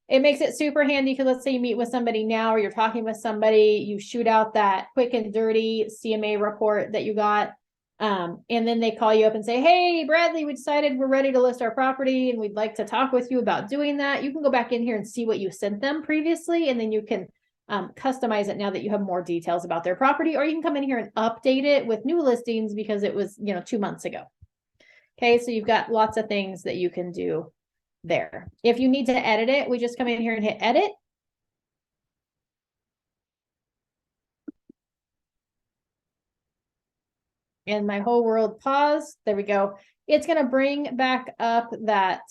It makes it super handy because let's say you meet with somebody now, or you're talking with somebody, you shoot out that quick and dirty CMA report that you got. And then they call you up and say, hey, Bradley, we decided we're ready to list our property and we'd like to talk with you about doing that. You can go back in here and see what you sent them previously, and then you can customize it now that you have more details about their property, or you can come in here and update it with new listings because it was, 2 months ago. Okay, so you've got lots of things that you can do there. If you need to edit it, we just come in here and hit edit. And my whole world paused. There we go. It's going to bring back up that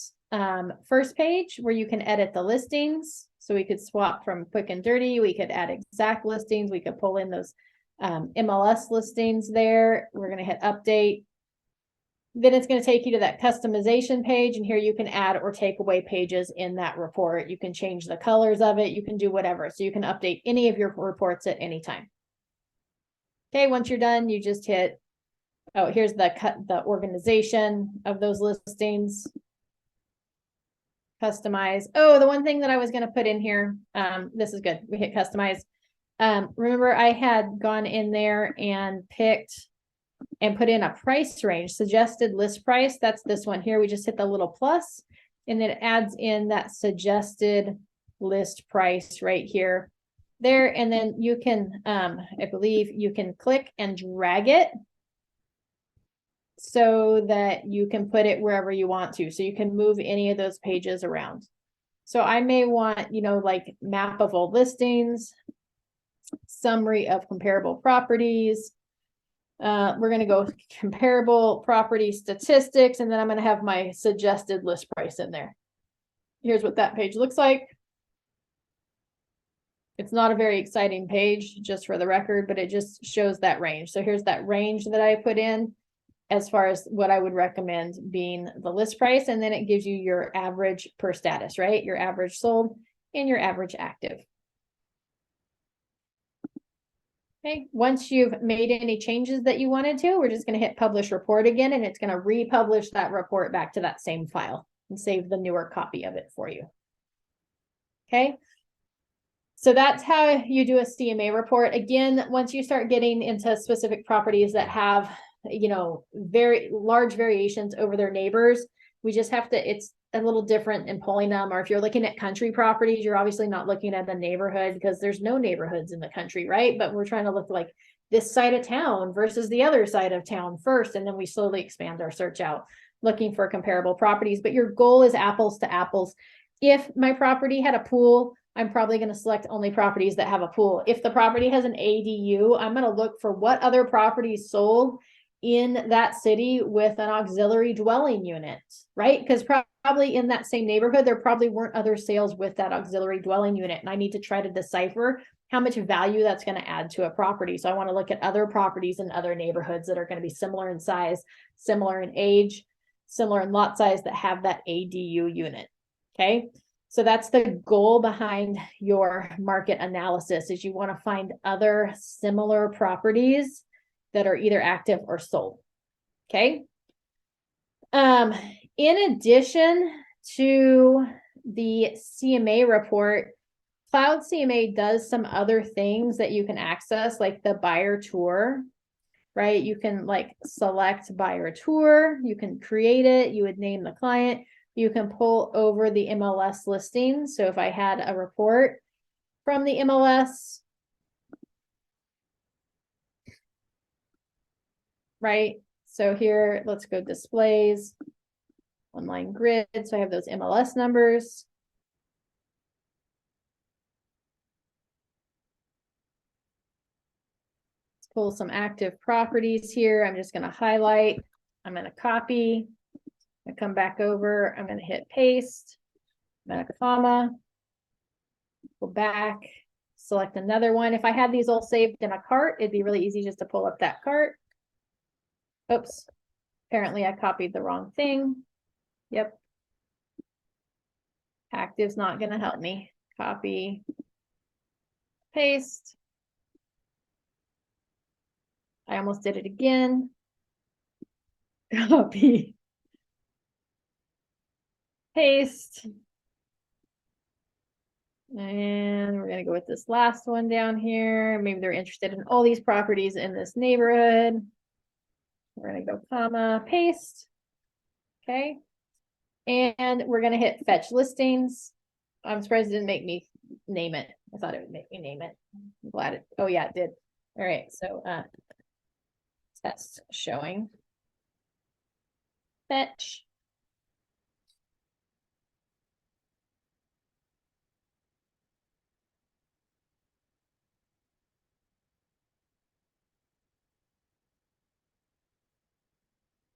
first page where you can edit the listings. So we could swap from quick and dirty. We could add exact listings. We could pull in those MLS listings there. We're going to hit update. Then it's going to take you to that customization page. And here you can add or take away pages in that report. You can change the colors of it. You can do whatever. So you can update any of your reports at any time. Okay, once you're done, you just hit, oh, here's the organization of those listings. Customize. Oh, the one thing that I was going to put in here, this is good. We hit customize. Remember, I had gone in there and picked and put in a price range, suggested list price. That's this one here. We just hit the little plus, and then it adds in that suggested list price right here, there. And then you can, I believe you can click and drag it so that you can put it wherever you want to. So you can move any of those pages around. So I may want, like map of old listings, summary of comparable properties. We're going to go comparable property statistics, and then I'm going to have my suggested list price in there. Here's what that page looks like. It's not a very exciting page, just for the record, but it just shows that range. So here's that range that I put in as far as what I would recommend being the list price. And then it gives you your average per status, right? Your average sold and your average active. Okay, once you've made any changes that you wanted to, we're just going to hit publish report again, and it's going to republish that report back to that same file and save the newer copy of it for you. Okay, so that's how you do a CMA report. Again, once you start getting into specific properties that have, very large variations over their neighbors, we just have to, it's a little different in pulling them. Or if you're looking at country properties, you're obviously not looking at the neighborhood because there's no neighborhoods in the country, right? But we're trying to look like this side of town versus the other side of town first. And then we slowly expand our search out looking for comparable properties. But your goal is apples to apples. If my property had a pool, I'm probably going to select only properties that have a pool. If the property has an ADU, I'm going to look for what other properties sold in that city with an auxiliary dwelling unit, right? Because probably in that same neighborhood, there probably weren't other sales with that auxiliary dwelling unit. And I need to try to decipher how much value that's going to add to a property. So I want to look at other properties in other neighborhoods that are going to be similar in size, similar in age, similar in lot size that have that ADU unit. Okay. So that's the goal behind your market analysis, is you want to find other similar properties that are either active or sold. Okay. In addition to the CMA report, Cloud CMA does some other things that you can access, like the buyer tour, right? You can like select buyer tour, you can create it, you would name the client, you can pull over the MLS listing. So if I had a report from the MLS, right? So here, let's go displays, online grid. So I have those MLS numbers. Let's pull some active properties here. I'm just going to highlight. I'm going to copy. I come back over. I'm going to hit paste. I'm going to comma. Go back. Select another one. If I had these all saved in a cart, it'd be really easy just to pull up that cart. Oops. Apparently I copied the wrong thing. Yep. Active's not going to help me. Copy. Paste. I almost did it again. Copy. Paste. And we're going to go with this last one down here. Maybe they're interested in all these properties in this neighborhood. We're going to go comma, paste. Okay. And we're going to hit fetch listings. I'm surprised it didn't make me name it. I thought it would make me name it. I'm glad it, oh yeah, it did. All right. So test showing. Fetch.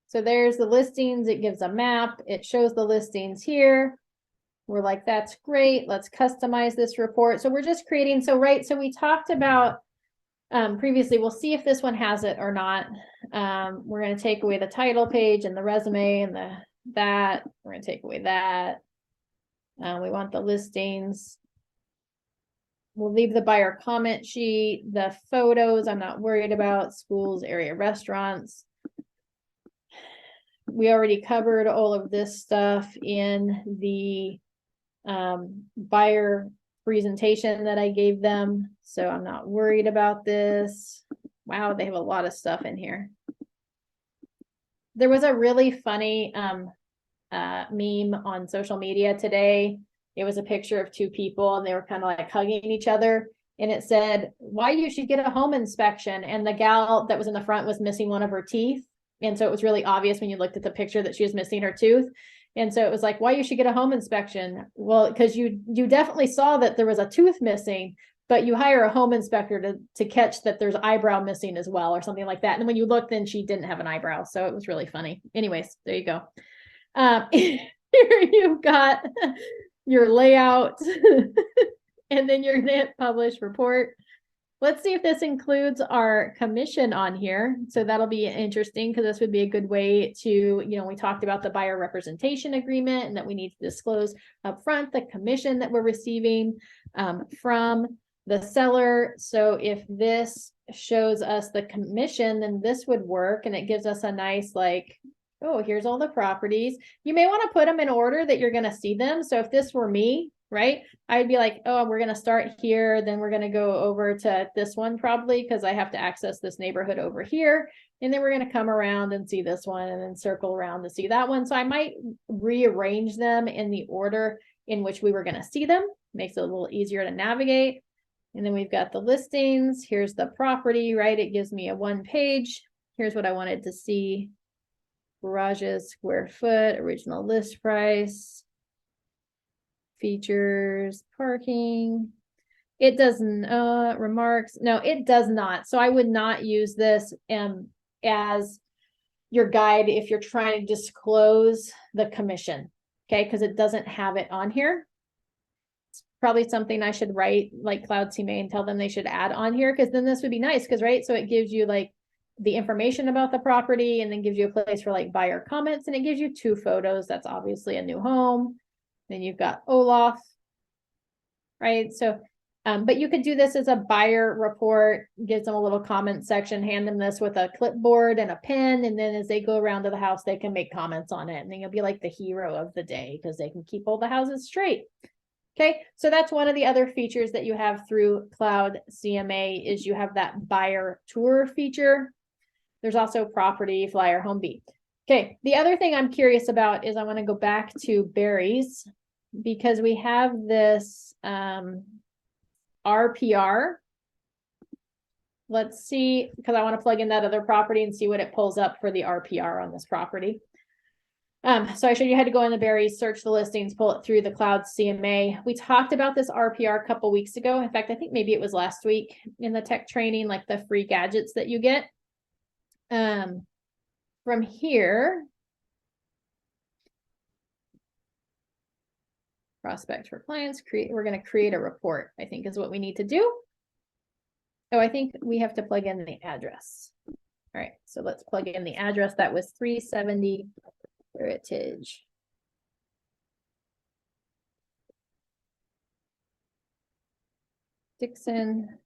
So there's the listings. It gives a map. It shows the listings here. We're like, that's great. Let's customize this report. So we're just creating. So, right. So we talked about previously, we'll see if this one has it or not. We're going to take away the title page and the resume and that. We're going to take away that. We want the listings. We'll leave the buyer comment sheet, the photos. I'm not worried about schools, area restaurants. We already covered all of this stuff in the buyer presentation that I gave them. So I'm not worried about this. Wow, they have a lot of stuff in here. There was a really funny meme on social media today. It was a picture of two people and they were kind of like hugging each other. And it said, why you should get a home inspection. And the gal that was in the front was missing one of her teeth. And so it was really obvious when you looked at the picture that she was missing her tooth. And so it was like, why you should get a home inspection? Well, because you definitely saw that there was a tooth missing, but you hire a home inspector to catch that there's eyebrow missing as well, or something like that. And then when you look, then she didn't have an eyebrow. So it was really funny. Anyways, there you go. Here you've got your layout and then your hit publish report. Let's see if this includes our commission on here. So that'll be interesting because this would be a good way to, we talked about the buyer representation agreement and that we need to disclose upfront the commission that we're receiving from the seller. So if this shows us the commission, then this would work and it gives us a nice oh, here's all the properties. You may want to put them in order that you're going to see them. So if this were me, right, I'd be like, oh, we're going to start here. Then we're going to go over to this one probably because I have to access this neighborhood over here. And then we're going to come around and see this one and then circle around to see that one. So I might rearrange them in the order in which we were going to see them. Makes it a little easier to navigate. And then we've got the listings. Here's the property, right? It gives me a one page. Here's what I wanted to see. Garages, square foot, original list price. Features, parking. It doesn't, remarks. No, it does not. So I would not use this as your guide if you're trying to disclose the commission, okay? Because it doesn't have it on here. probably something I should write like Cloud CMA and tell them they should add on here. Cause then this would be nice. Cause right. So it gives you like the information about the property and then gives you a place for like buyer comments, and it gives you 2 photos. That's obviously a new home. Then you've got Olaf, right? So, but you could do this as a buyer report, gives them a little comment section, hand them this with a clipboard and a pen. And then as they go around to the house, they can make comments on it. And then you'll be like the hero of the day because they can keep all the houses straight. Okay, so that's one of the other features that you have through Cloud CMA is you have that buyer tour feature. There's also property, flyer, home beat. Okay, the other thing I'm curious about is I want to go back to BAREIS because we have this RPR. Let's see, because I want to plug in that other property and see what it pulls up for the RPR on this property. So I showed you how to go in the BAREIS, search the listings, pull it through the Cloud CMA. We talked about this RPR a couple weeks ago. In fact, I think maybe it was last week in the tech training, like the free gadgets that you get. From here, prospect for clients, we're going to create a report, I think is what we need to do. Oh, I think we have to plug in the address. All right, so let's plug in the address. That was 370 Heritage. Dixon.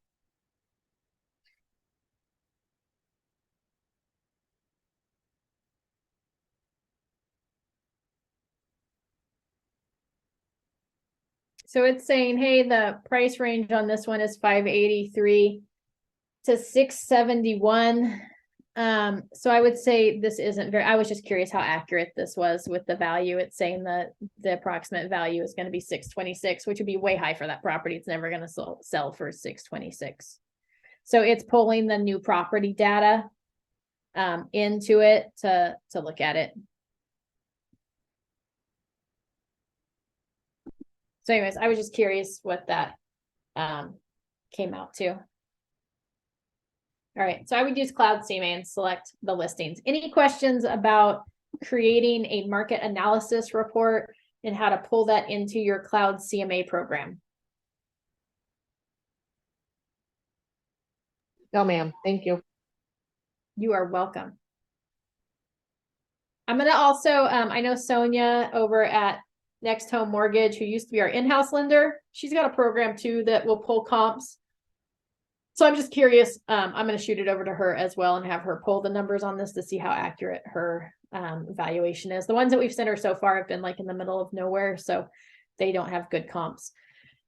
So it's saying, hey, the price range on this one is 583 to 671. So I would say this isn't very, I was just curious how accurate this was with the value. It's saying that the approximate value is going to be 626, which would be way high for that property. It's never going to sell for 626. So it's pulling the new property data into it to look at it. So anyways, I was just curious what that came out to. All right, so I would use Cloud CMA and select the listings. Any questions about creating a market analysis report and how to pull that into your Cloud CMA program? No, ma'am. Thank you. You are welcome. I'm going to also, I know Sonia over at Next Home Mortgage, who used to be our in-house lender, she's got a program too that will pull comps. So I'm just curious. I'm going to shoot it over to her as well and have her pull the numbers on this to see how accurate her valuation is. The ones that we've sent her so far have been like in the middle of nowhere, so they don't have good comps.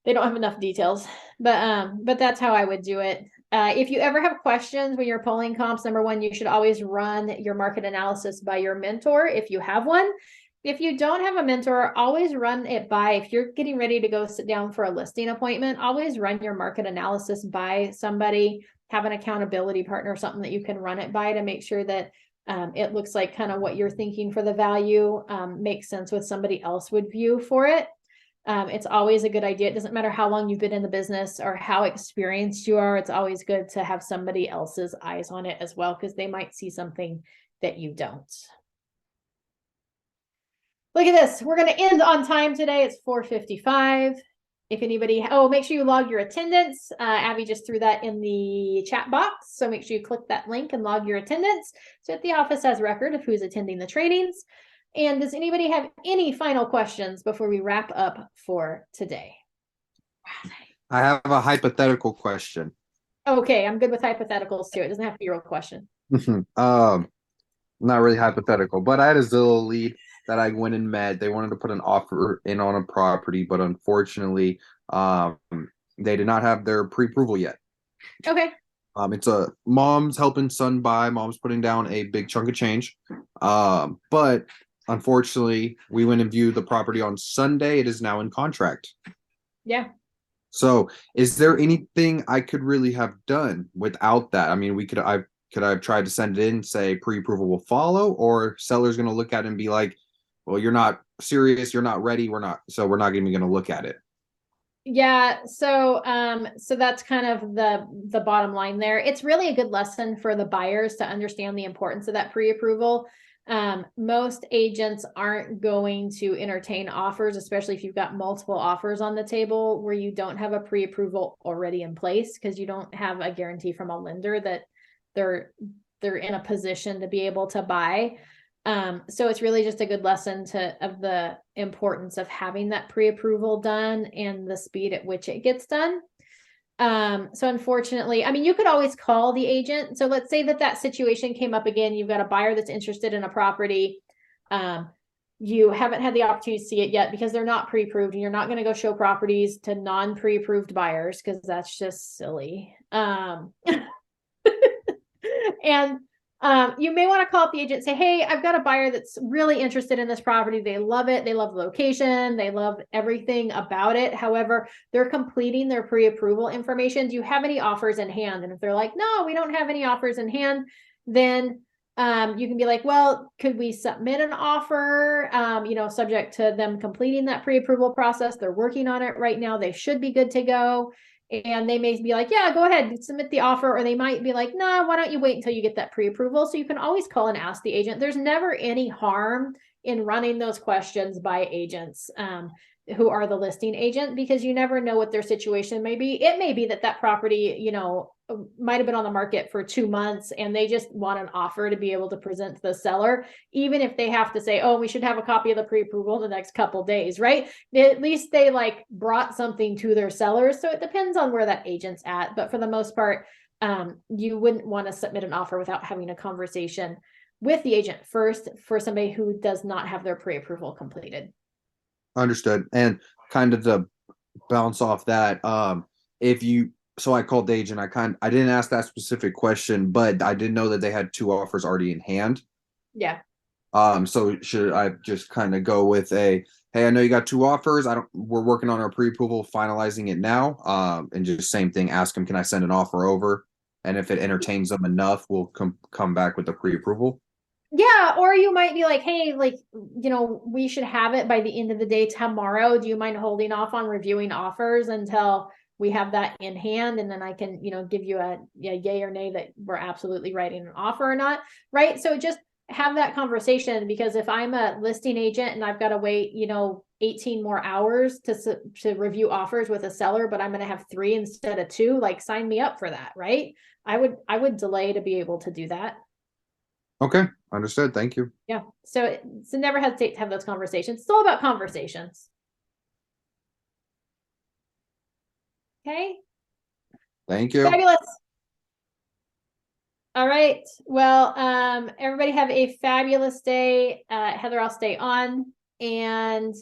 They don't have enough details, but that's how I would do it. If you ever have questions when you're pulling comps, number one, you should always run your market analysis by your mentor if you have one. If you don't have a mentor, always run it by, if you're getting ready to go sit down for a listing appointment, always run your market analysis by somebody, have an accountability partner, something that you can run it by to make sure that it looks like kind of what you're thinking for the value makes sense with somebody else would view for it. It's always a good idea. It doesn't matter how long you've been in the business or how experienced you are. It's always good to have somebody else's eyes on it as well, because they might see something that you don't. Look at this. We're going to end on time today. It's 4:55. If anybody, make sure you log your attendance. Abby just threw that in the chat box. So make sure you click that link and log your attendance so that the office has record of who's attending the trainings. And does anybody have any final questions before we wrap up for today? I have a hypothetical question. Okay, I'm good with hypotheticals too. It doesn't have to be a real question. Not really hypothetical, but I had a Zillow lead that I went and met. They wanted to put an offer in on a property, but unfortunately, they did not have their pre-approval yet. Okay. It's a mom's helping son buy. Mom's putting down a big chunk of change. But unfortunately, we went and viewed the property on Sunday. It is now in contract. Yeah. So is there anything I could really have done without that? I mean, could I have tried to send it in, say pre-approval will follow, or seller's going to look at it and be like, well, you're not serious, you're not ready, we're not even going to look at it. Yeah, so that's kind of the bottom line there. It's really a good lesson for the buyers to understand the importance of that pre-approval. Most agents aren't going to entertain offers, especially if you've got multiple offers on the table where you don't have a pre-approval already in place, because you don't have a guarantee from a lender that they're in a position to be able to buy. So it's really just a good lesson of the importance of having that pre-approval done and the speed at which it gets done. So unfortunately, I mean, you could always call the agent. So let's say that situation came up again. You've got a buyer that's interested in a property. You haven't had the opportunity to see it yet because they're not pre-approved, and you're not going to go show properties to non-pre-approved buyers because that's just silly. And you may want to call up the agent and say, hey, I've got a buyer that's really interested in this property. They love it. They love the location. They love everything about it. However, they're completing their pre-approval information. Do you have any offers in hand? And if they're like, no, we don't have any offers in hand, then you can be like, well, could we submit an offer, subject to them completing that pre-approval process? They're working on it right now. They should be good to go. And they may be like, yeah, go ahead, submit the offer. Or they might be like, no, why don't you wait until you get that pre-approval? So you can always call and ask the agent. There's never any harm in running those questions by agents who are the listing agent, because you never know what their situation may be. It may be that property, might have been on the market for 2 months and they just want an offer to be able to present to the seller, even if they have to say, oh, we should have a copy of the pre-approval in the next couple days, right? At least they brought something to their sellers. So it depends on where that agent's at. But for the most part, you wouldn't want to submit an offer without having a conversation with the agent first for somebody who does not have their pre-approval completed. Understood. And kind of to bounce off that, so I called the agent. I didn't ask that specific question, but I did know that they had 2 offers already in hand. Yeah. So should I just kind of go with hey, I know you got 2 offers. We're working on our pre-approval, finalizing it now. And just same thing, ask them, can I send an offer over? And if it entertains them enough, we'll come back with the pre-approval. Yeah, or you might be like, hey, we should have it by the end of the day tomorrow. Do you mind holding off on reviewing offers until we have that in hand? And then I can, give you a yay or nay that we're absolutely writing an offer or not, right? So just have that conversation, because if I'm a listing agent and I've got to wait, 18 more hours to review offers with a seller, but I'm going to have 3 instead of 2, sign me up for that, right? I would delay to be able to do that. Okay, understood. Thank you. Yeah. So never hesitate to have those conversations. It's all about conversations. Okay. Thank you. Fabulous. All right. Well, everybody have a fabulous day. Heather, I'll stay on, and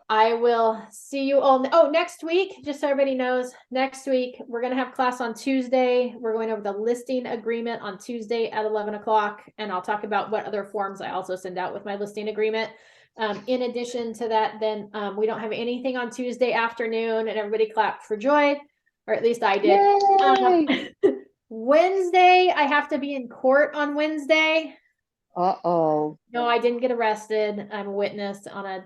I will see you all. Oh, next week, just so everybody knows, next week, we're going to have class on Tuesday. We're going over the listing agreement on Tuesday at 11 o'clock. And I'll talk about what other forms I also send out with my listing agreement. In addition to that, then we don't have anything on Tuesday afternoon, and everybody clapped for joy, or at least I did. Wednesday, I have to be in court on Wednesday. Uh-oh. No, I didn't get arrested. I'm a witness on a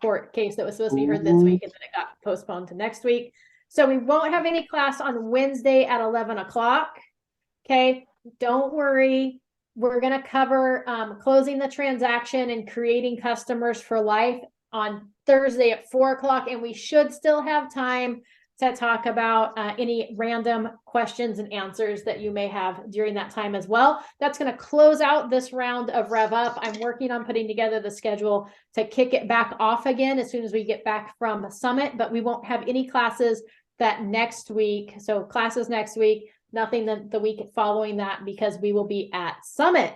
court case that was supposed to be heard this week, and then it got postponed to next week. So we won't have any class on Wednesday at 11 o'clock. Okay. Don't worry. We're going to cover closing the transaction and creating customers for life on Thursday at 4 o'clock. And we should still have time to talk about any random questions and answers that you may have during that time as well. That's going to close out this round of Rev Up. I'm working on putting together the schedule to kick it back off again as soon as we get back from Summit, but we won't have any classes that next week. So classes next week, nothing the week following that, because we will be at Summit.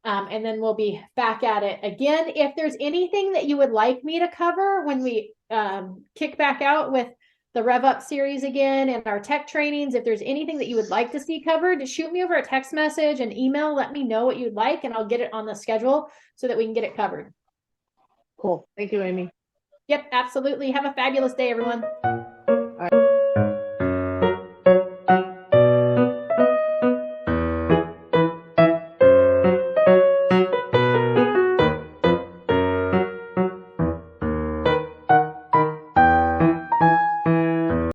And then we'll be back at it again. If there's anything that you would like me to cover when we kick back out with the Rev Up series again and our tech trainings, if there's anything that you would like to see covered, shoot me over a text message, an email, let me know what you'd like, and I'll get it on the schedule so that we can get it covered. Cool. Thank you, Amy. Yep, absolutely. Have a fabulous day, everyone.